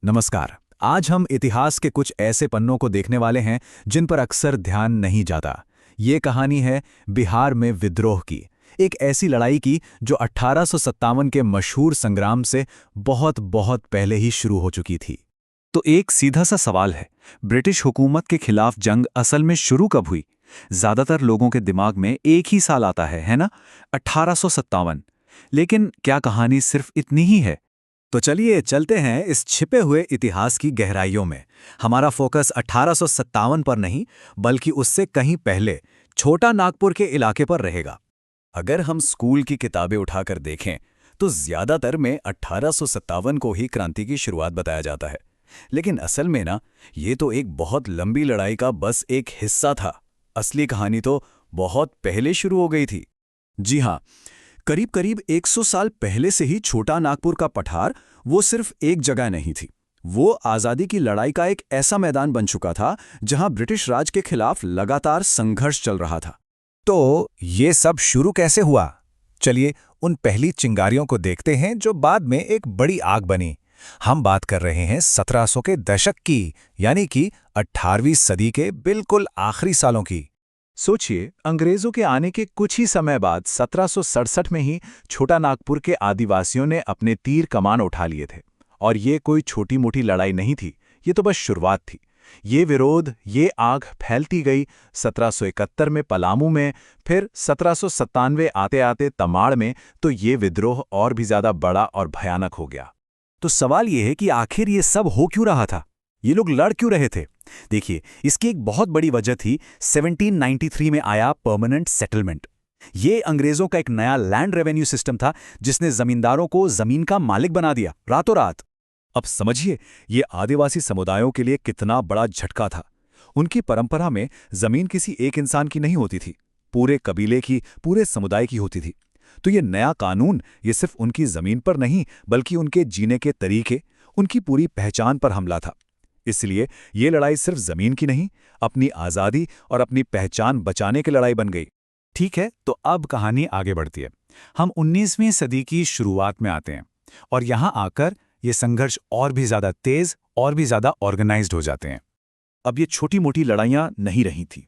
नमस्कार। आज हम इतिहास के कुछ ऐसे पन्नों को देखने वाले हैं जिन पर अक्सर ध्यान नहीं जाता। ये कहानी है बिहार में विद्रोह की, एक ऐसी लड़ाई की जो 1857 के मशहूर संग्राम से बहुत बहुत पहले ही शुरू हो चुकी थी। तो एक सीधा सा सवाल है, ब्रिटिश हुकूमत के खिलाफ जंग असल में शुरू कब हुई? ज्यादातर लोगों के दिमाग में एक ही साल आता है ना? 1857। लेकिन क्या कहानी सिर्फ इतनी ही है? तो चलिए चलते हैं इस छिपे हुए इतिहास की गहराइयों में। हमारा फोकस 1857 पर नहीं, बल्कि उससे कहीं पहले छोटा नागपुर के इलाके पर रहेगा। अगर हम स्कूल की किताबें उठाकर देखें तो ज्यादातर में 1857 को ही क्रांति की शुरुआत बताया जाता है। लेकिन असल में ना, ये तो एक बहुत लंबी लड़ाई का बस एक हिस्सा था। असली कहानी तो बहुत पहले शुरू हो गई थी। जी हाँ, करीब करीब 100 साल पहले से ही छोटा नागपुर का पठार वो सिर्फ एक जगह नहीं थी। वो आज़ादी की लड़ाई का एक ऐसा मैदान बन चुका था जहां ब्रिटिश राज के खिलाफ लगातार संघर्ष चल रहा था। तो ये सब शुरू कैसे हुआ? चलिए उन पहली चिंगारियों को देखते हैं जो बाद में एक बड़ी आग बनी। हम बात कर रहे हैं 1700 के दशक की, यानी कि 18वीं सदी के बिल्कुल आखिरी सालों की। सोचिए, अंग्रेजों के आने के कुछ ही समय बाद 1767 में ही छोटा नागपुर के आदिवासियों ने अपने तीर कमान उठा लिए थे। और ये कोई छोटी मोटी लड़ाई नहीं थी, ये तो बस शुरुआत थी। ये विरोध, ये आग फैलती गई 1771 में पलामू में, फिर 1797 आते आते तमाड़ में, तो ये विद्रोह और भी ज्यादा बड़ा और भयानक हो गया। तो सवाल ये है कि आखिर ये सब हो क्यों रहा था? ये लोग लड़ क्यों रहे थे? देखिए, इसकी एक बहुत बड़ी वजह थी 1793 में आया परमानेंट सेटलमेंट। ये अंग्रेजों का एक नया लैंड रेवेन्यू सिस्टम था जिसने जमींदारों को जमीन का मालिक बना दिया रातों रात। अब समझिए, ये आदिवासी समुदायों के लिए कितना बड़ा झटका था। उनकी परंपरा में जमीन किसी एक इंसान की नहीं होती थी, पूरे कबीले की, पूरे समुदाय की होती थी। तो ये नया कानून ये सिर्फ उनकी जमीन पर नहीं, बल्कि उनके जीने के तरीके, उनकी पूरी पहचान पर हमला था। इसलिए ये लड़ाई सिर्फ जमीन की नहीं, अपनी आज़ादी और अपनी पहचान बचाने की लड़ाई बन गई। ठीक है, तो अब कहानी आगे बढ़ती है। हम 19वीं सदी की शुरुआत में आते हैं और यहाँ आकर ये संघर्ष और भी ज़्यादा तेज और भी ज़्यादा ऑर्गेनाइज्ड हो जाते हैं। अब ये छोटी मोटी लड़ाइयाँ नहीं रही थी,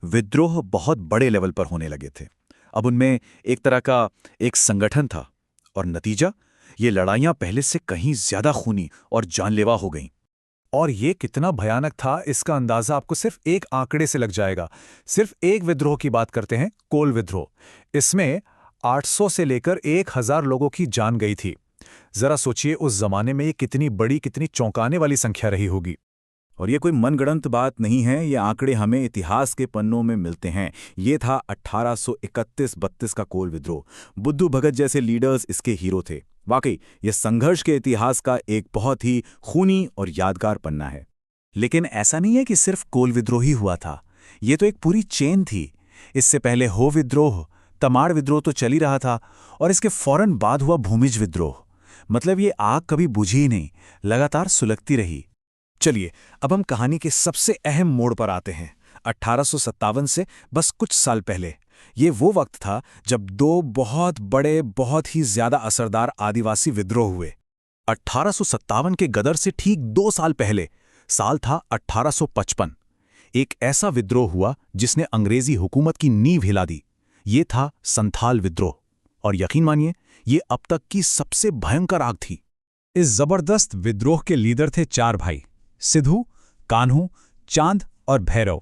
विद्रोह बहुत बड़े लेवल पर होने लगे थे। अब उनमें एक तरह का एक संगठन था और नतीजा, ये लड़ाइयाँ पहले से कहीं ज्यादा खूनी और जानलेवा हो गईं। और ये कितना भयानक था, इसका अंदाजा आपको सिर्फ एक आंकड़े से लग जाएगा। सिर्फ एक विद्रोह की बात करते हैं, कोल विद्रोह। इसमें 800 से लेकर 1000 लोगों की जान गई थी। जरा सोचिए, उस जमाने में ये कितनी बड़ी, कितनी चौंकाने वाली संख्या रही होगी। और ये कोई मनगढ़ंत बात नहीं है, ये आंकड़े हमें इतिहास के पन्नों में मिलते हैं। ये था 1831-32 का कोल विद्रोह। बुद्धू भगत जैसे लीडर्स इसके हीरो थे। वाकई ये संघर्ष के इतिहास का एक बहुत ही खूनी और यादगार पन्ना है। लेकिन ऐसा नहीं है कि सिर्फ कोल विद्रोह ही हुआ था, ये तो एक पूरी चेन थी। इससे पहले हो विद्रोह, तमाड़ विद्रोह तो चल ही रहा था, और इसके फौरन बाद हुआ भूमिज विद्रोह। मतलब ये आग कभी बुझी ही नहीं, लगातार सुलगती रही। चलिए अब हम कहानी के सबसे अहम मोड़ पर आते हैं, 1857 से बस कुछ साल पहले। ये वो वक्त था जब दो बहुत बड़े, बहुत ही ज्यादा असरदार आदिवासी विद्रोह हुए। 1857 के गदर से ठीक 2 साल पहले, साल था 1855, एक ऐसा विद्रोह हुआ जिसने अंग्रेजी हुकूमत की नींव हिला दी। ये था संथाल विद्रोह, और यकीन मानिए, ये अब तक की सबसे भयंकर आग थी। इस जबरदस्त विद्रोह के लीडर थे 4 भाई, सिद्धू, कान्हू, चांद और भैरव।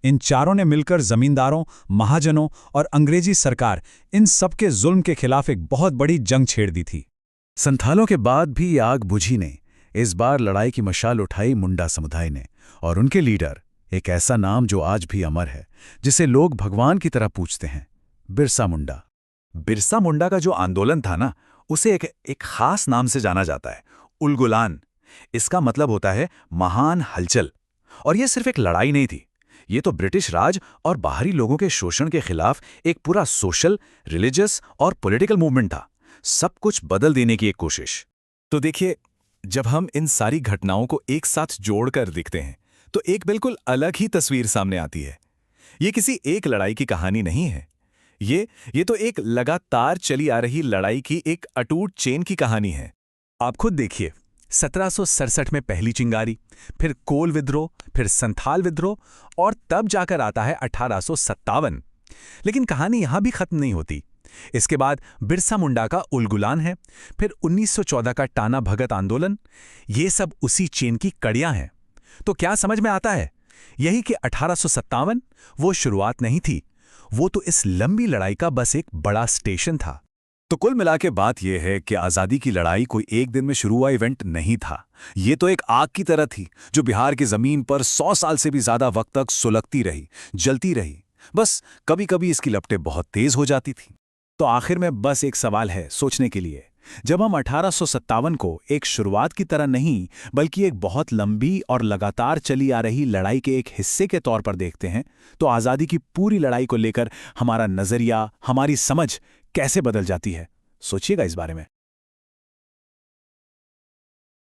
इन चारों ने मिलकर जमींदारों, महाजनों और अंग्रेजी सरकार, इन सबके जुल्म के खिलाफ एक बहुत बड़ी जंग छेड़ दी थी। संथालों के बाद भी आग बुझी नहीं। इस बार लड़ाई की मशाल उठाई मुंडा समुदाय ने, और उनके लीडर, एक ऐसा नाम जो आज भी अमर है, जिसे लोग भगवान की तरह पूजते हैं, बिरसा मुंडा। बिरसा मुंडा का जो आंदोलन था ना, उसे एक खास नाम से जाना जाता है, उलगुलान। इसका मतलब होता है महान हलचल। और यह सिर्फ एक लड़ाई नहीं थी, ये तो ब्रिटिश राज और बाहरी लोगों के शोषण के खिलाफ एक पूरा सोशल, रिलीजियस और पॉलिटिकल मूवमेंट था। सब कुछ बदल देने की एक कोशिश। तो देखिए, जब हम इन सारी घटनाओं को एक साथ जोड़कर देखते हैं तो एक बिल्कुल अलग ही तस्वीर सामने आती है। ये किसी एक लड़ाई की कहानी नहीं है, ये तो एक लगातार चली आ रही लड़ाई की एक अटूट चेन की कहानी है। आप खुद देखिए, 1767 में पहली चिंगारी, फिर कोल विद्रोह, फिर संथाल विद्रोह और तब जाकर आता है 1857। लेकिन कहानी यहां भी खत्म नहीं होती। इसके बाद बिरसा मुंडा का उलगुलान है, फिर 1914 का टाना भगत आंदोलन। ये सब उसी चेन की कड़ियां हैं। तो क्या समझ में आता है? यही कि 1857 वो शुरुआत नहीं थी, वो तो इस लंबी लड़ाई का बस एक बड़ा स्टेशन था। तो कुल मिला के बात यह है कि आज़ादी की लड़ाई कोई एक दिन में शुरू हुआ इवेंट नहीं था। ये तो एक आग की तरह थी जो बिहार की ज़मीन पर 100 साल से भी ज़्यादा वक्त तक सुलगती रही, जलती रही। बस कभी कभी इसकी लपटें बहुत तेज हो जाती थी। तो आखिर में बस एक सवाल है सोचने के लिए। जब हम 1857 को एक शुरुआत की तरह नहीं बल्कि एक बहुत लंबी और लगातार चली आ रही लड़ाई के एक हिस्से के तौर पर देखते हैं, तो आज़ादी की पूरी लड़ाई को लेकर हमारा नज़रिया, हमारी समझ कैसे बदल जाती है? सोचिएगा इस बारे में।